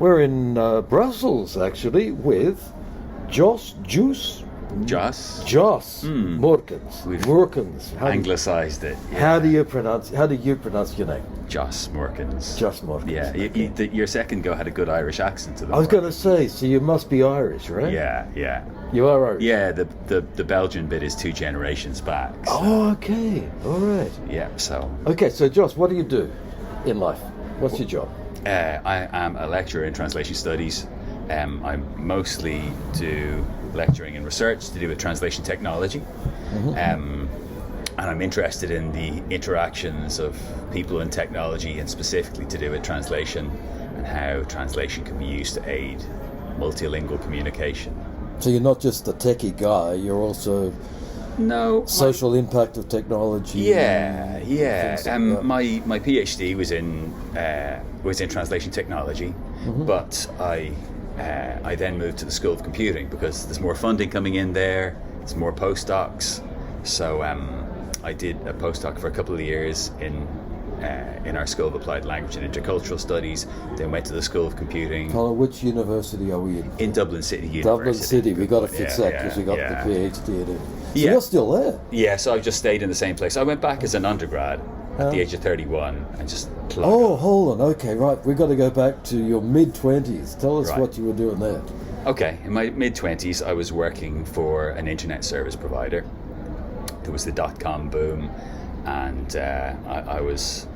We're in Brussels, actually, with Jos Moorkens. We've Moorkens. anglicised it. Yeah. How do you pronounce your name? Jos Moorkens. Jos Moorkens. Yeah, your second go had a good Irish accent to the I was going to say, so you must be Irish, right? Yeah. You are Irish? Yeah, the Belgian bit is 2 generations back. So. Oh, okay. All right. Yeah, so... Okay, so Jos, what do you do in life? What's your job? I am a lecturer in translation studies. I mostly do lecturing and research to do with translation technology. And I'm interested in the interactions of people and technology, and specifically to do with translation and how translation can be used to aid multilingual communication. So you're not just a techie guy, you're also social impact of technology. Yeah. Like my PhD was in translation technology, but I then moved to the School of Computing because there's more funding coming in there. There's more postdocs. So I did a postdoc for a couple of years in our School of Applied Language and Intercultural Studies. Then went to the School of Computing. Colin, which university are we in? In Dublin City University. Dublin City. We got to fix that because we got the PhD in it. So you're still there? Yeah, so I've just stayed in the same place. I went back as an undergrad at the age of 31 and just plugged Oh, hold on. Okay, right. We've got to go back to your mid-20s. Tell us what you were doing there. Okay, in my mid-20s, I was working for an internet service provider. There was the dot-com boom, and I was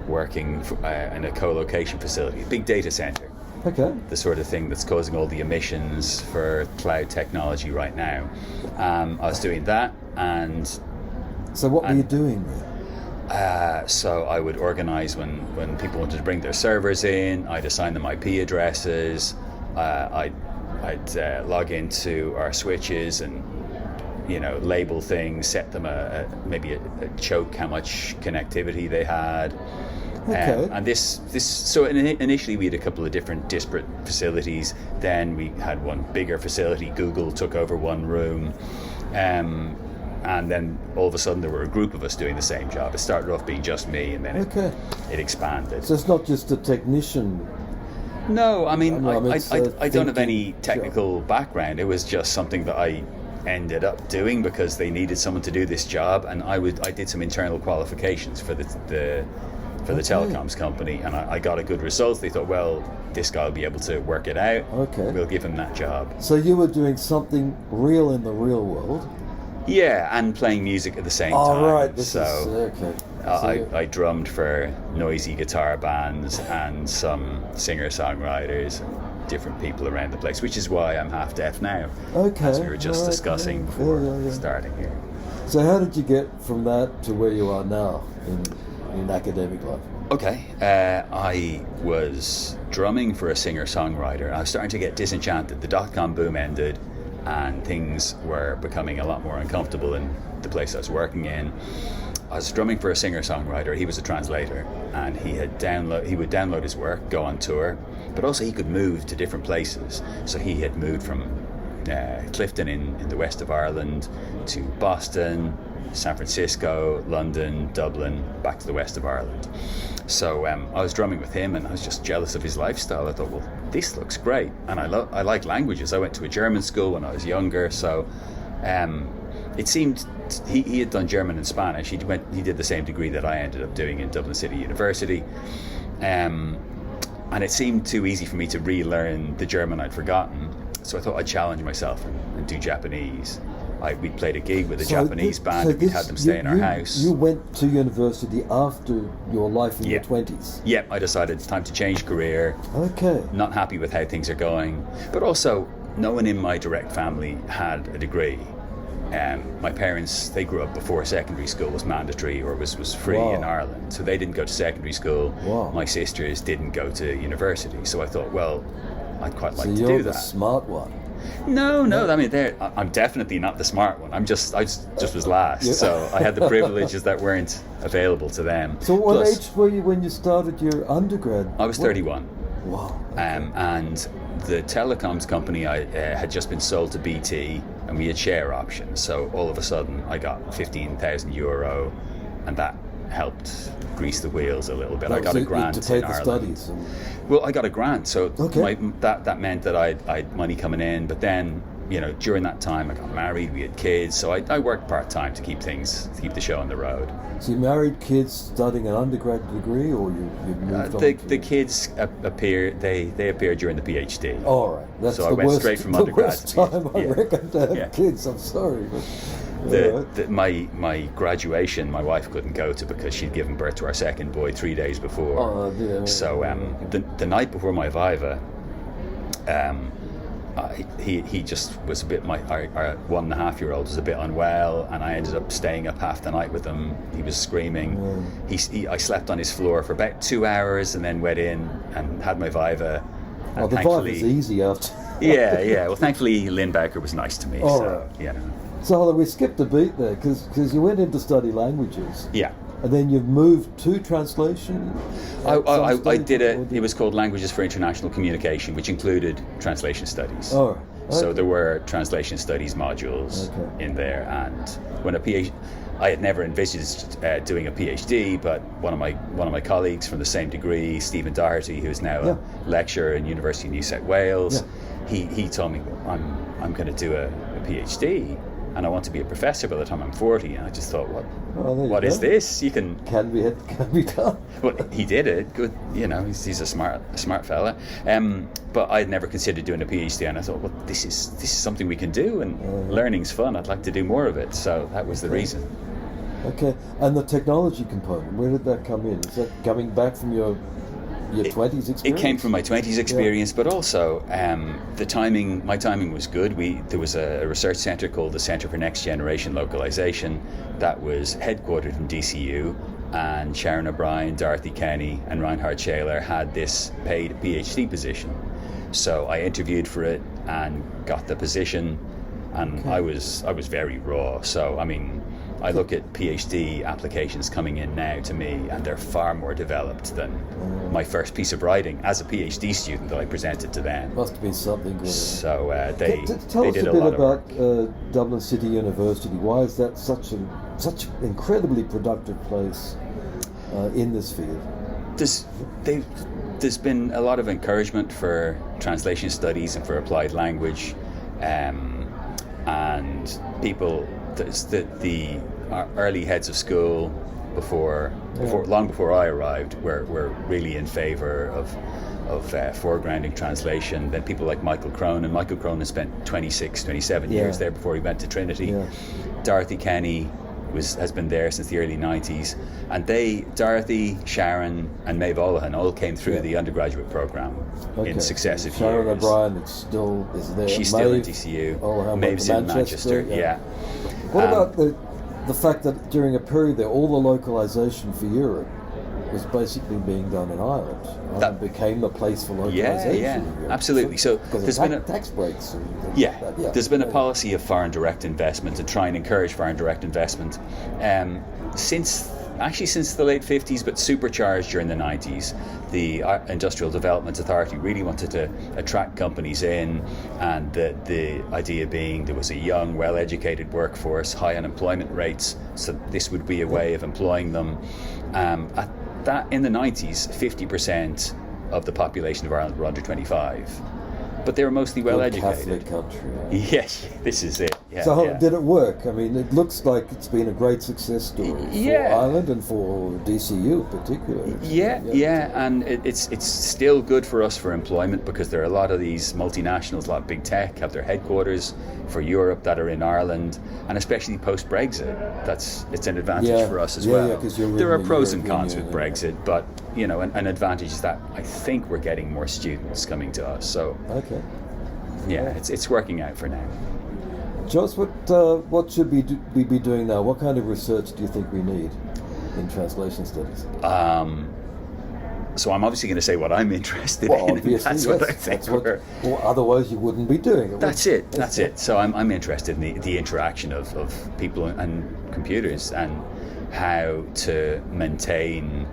working in a co-location facility, a big data center. Okay. The sort of thing that's causing all the emissions for cloud technology right now. I was doing that, and... So what were you doing there? So I would organise when people wanted to bring their servers in. I'd assign them IP addresses. I'd log into our switches and label things, set them maybe a choke how much connectivity they had. Okay. And so initially we had a couple of different disparate facilities. Then we had one bigger facility. Google took over one room. And then all of a sudden there were a group of us doing the same job. It started off being just me, and then it expanded. So it's not just a technician. No, I mean, I don't have any technical background. It was just something that I ended up doing because they needed someone to do this job, and I did some internal qualifications for the telecoms company, and I got a good result. They thought, well, this guy will be able to work it out. Okay. We'll give him that job. So you were doing something real in the real world. Yeah, and playing music at the same time. Oh, right. I drummed for noisy guitar bands and some singer-songwriters, different people around the place, which is why I'm half deaf now. Okay. As we were just discussing before starting here. So how did you get from that to where you are now in academic life? Okay. I was drumming for a singer-songwriter. I was starting to get disenchanted. The dot-com boom ended, and things were becoming a lot more uncomfortable in the place I was working in. I was drumming for a singer-songwriter. He was a translator, and he would download his work, go on tour, but also he could move to different places. So he had moved from Clifton in the west of Ireland to Boston, San Francisco, London, Dublin, back to the west of Ireland. So I was drumming with him, and I was just jealous of his lifestyle. I thought, well, this looks great, and I like languages. I went to a German school when I was younger, so it seemed he had done German and Spanish. He did the same degree that I ended up doing in Dublin City University, and it seemed too easy for me to relearn the German I'd forgotten. So I thought I'd challenge myself and do Japanese. We played a gig with a Japanese band, and we had them stay in our house. You went to university after your life in your 20s? Yeah, I decided it's time to change career. Okay. Not happy with how things are going. But also, no one in my direct family had a degree. My parents, they grew up before secondary school was mandatory or was free in Ireland. So they didn't go to secondary school. Wow. My sisters didn't go to university. So I thought, well, I'd quite like to do that. So you're the smart one. No. I mean, I'm definitely not the smart one. I just was last, so I had the privileges that weren't available to them. So, what age were you when you started your undergrad? I was 31. Wow. Okay. And the telecoms company had just been sold to BT, and we had share options. So all of a sudden, I got €15,000, and that helped grease the wheels a little bit. That I got a grant to pay in the Ireland. studies. Well, I got a grant, so Okay. that meant that I had money coming in. But then, during that time, I got married, we had kids, so I worked part-time to keep the show on the road. So you married, kids, studying an undergraduate degree, or you moved on? The kids appeared. They appeared during the PhD. All right, that's so the I went worst, straight from the undergrad worst to time PhD. I reckon to have kids. I'm sorry, but my graduation, my wife couldn't go to because she'd given birth to our second boy 3 days before. Oh, yeah. So the night before my viva, he just was a bit. Our 1.5-year-old was a bit unwell, and I ended up staying up half the night with him. He was screaming. I slept on his floor for about 2 hours, and then went in and had my viva. And the viva's easy after. yeah. Well, thankfully, Lynn Becker was nice to me. Right. So we skipped a beat there because you went in to study languages. Yeah. And then you've moved to translation? I did it was called Languages for International Communication, which included translation studies. Oh, okay. So there were translation studies modules in there, and when I had never envisaged doing a PhD, but one of my colleagues from the same degree, Stephen Doherty, who is now a lecturer in University of New South Wales, he told me, I'm going to do a PhD. And I want to be a professor by the time I'm 40. And I just thought, what is this? You can be done. Well, he did it. Good, he's a smart fella. But I'd never considered doing a PhD, and I thought, well, this is something we can do, and learning's fun. I'd like to do more of it. So that was the reason. Okay, and the technology component, where did that come in? Is that coming back from your 20s experience? It came from my 20s experience, but also my timing was good. There was a research centre called the Centre for Next Generation Localization that was headquartered in DCU, and Sharon O'Brien, Dorothy Kenny and Reinhard Schaler had this paid PhD position. So I interviewed for it and got the position, and I was very raw. So I look at PhD applications coming in now to me, and they're far more developed than my first piece of writing as a PhD student that I presented to them. Must have been something good. So they tell they us did a a bit lot about of work. Dublin City University. Why is that such an incredibly productive place in this field? There's been a lot of encouragement for translation studies and for applied language, and people. Our early heads of school long before I arrived were really in favour of foregrounding translation. Then people like Michael Cronin spent 27 years there before he went to Trinity. Dorothy Kenny has been there since the early 90s, and Dorothy, Sharon and Maeve Olahan all came through the undergraduate programme in successive years. Sharon O'Brien is there. She's still in DCU. Maeve's in Manchester. What about the fact that during a period there, all the localization for Europe was basically being done in Ireland? That became the place for localization. Absolutely. So there's been tax breaks. There's been a policy of foreign direct investment to try and encourage foreign direct investment since the late 50s, but supercharged during the 90s. The Industrial Development Authority really wanted to attract companies in, and the idea being there was a young, well-educated workforce, high unemployment rates, so this would be a way of employing them. In the 90s, 50% of the population of Ireland were under 25. But they were mostly well-educated. Catholic country. Yes, this is it. Did it work? It looks like it's been a great success story for Ireland and for DCU in particular. And it's still good for us for employment, because there are a lot of these multinationals, a lot of big tech have their headquarters for Europe that are in Ireland, and especially post-Brexit, it's an advantage for us as well. There are pros and cons with Brexit, but an advantage is that I think we're getting more students coming to us. So it's working out for now. Jos, what should we be doing now? What kind of research do you think we need in translation studies? So I'm obviously going to say what I'm interested in. That's what I think. Otherwise you wouldn't be doing it. That's it. So I'm interested in the interaction of people and computers, and how to maintain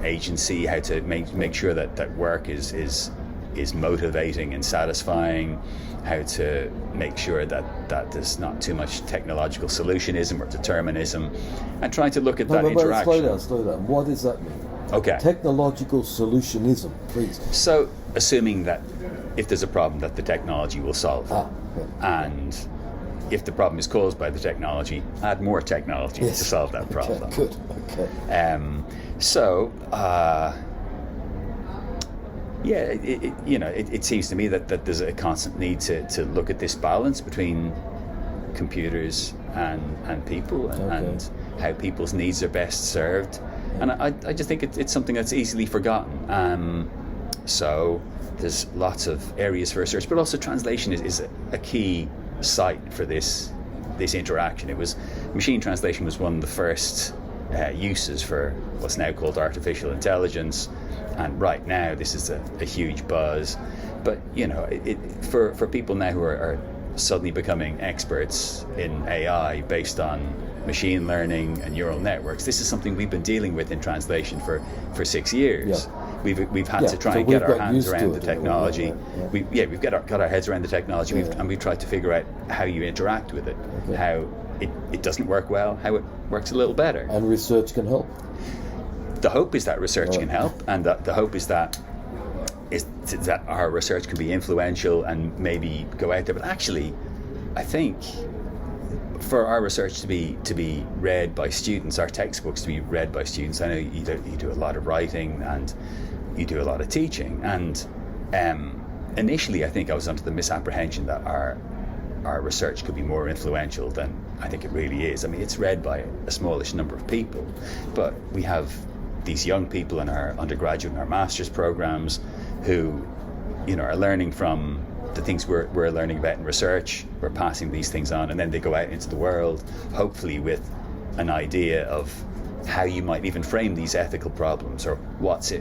agency, how to make sure that work is is motivating and satisfying, how to make sure that there's not too much technological solutionism or determinism, and trying to look at that interaction. Slow down. What does that mean? Okay. Technological solutionism, please. So, assuming that if there's a problem that the technology will solve, and if the problem is caused by the technology, add more technology to solve that problem. Okay, good. Okay. It seems to me that there's a constant need to look at this balance between computers and people, and how people's needs are best served. And I just think it's something that's easily forgotten. So there's lots of areas for research, but also translation is a key site for this interaction. Machine translation was one of the first uses for what's now called artificial intelligence, and right now this is a huge buzz. But for people now who are suddenly becoming experts in AI based on machine learning and neural networks, this is something we've been dealing with in translation for 6 years. Yeah. We've had to try and get our hands around the technology. We've got our heads around the technology, and we've tried to figure out how you interact with it, how it doesn't work well, how it works a little better. And research can help. The hope is that research can help, and the hope is that our research can be influential and maybe go out there. But actually, I think for our research to be read by students, our textbooks to be read by students. I know you do a lot of writing and you do a lot of teaching, and initially I think I was under the misapprehension that our research could be more influential than I think it really is. I mean, it's read by a smallish number of people, but we have these young people in our undergraduate and our master's programs who are learning from the things we're learning about in research. We're passing these things on, and then they go out into the world, hopefully with an idea of how you might even frame these ethical problems, or what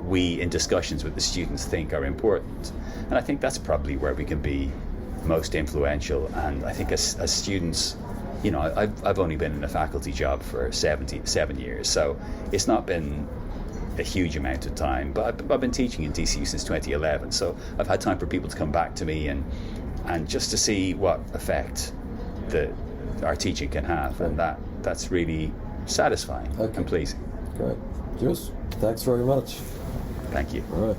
we in discussions with the students think are important. And I think that's probably where we can be most influential. And I think as students, I've only been in a faculty job for 7 years, so it's not been a huge amount of time, but I've been teaching in DCU since 2011, so I've had time for people to come back to me and just to see what effect our teaching can have, and that's really satisfying and pleasing. Great. Jos, thanks very much. Thank you. All right.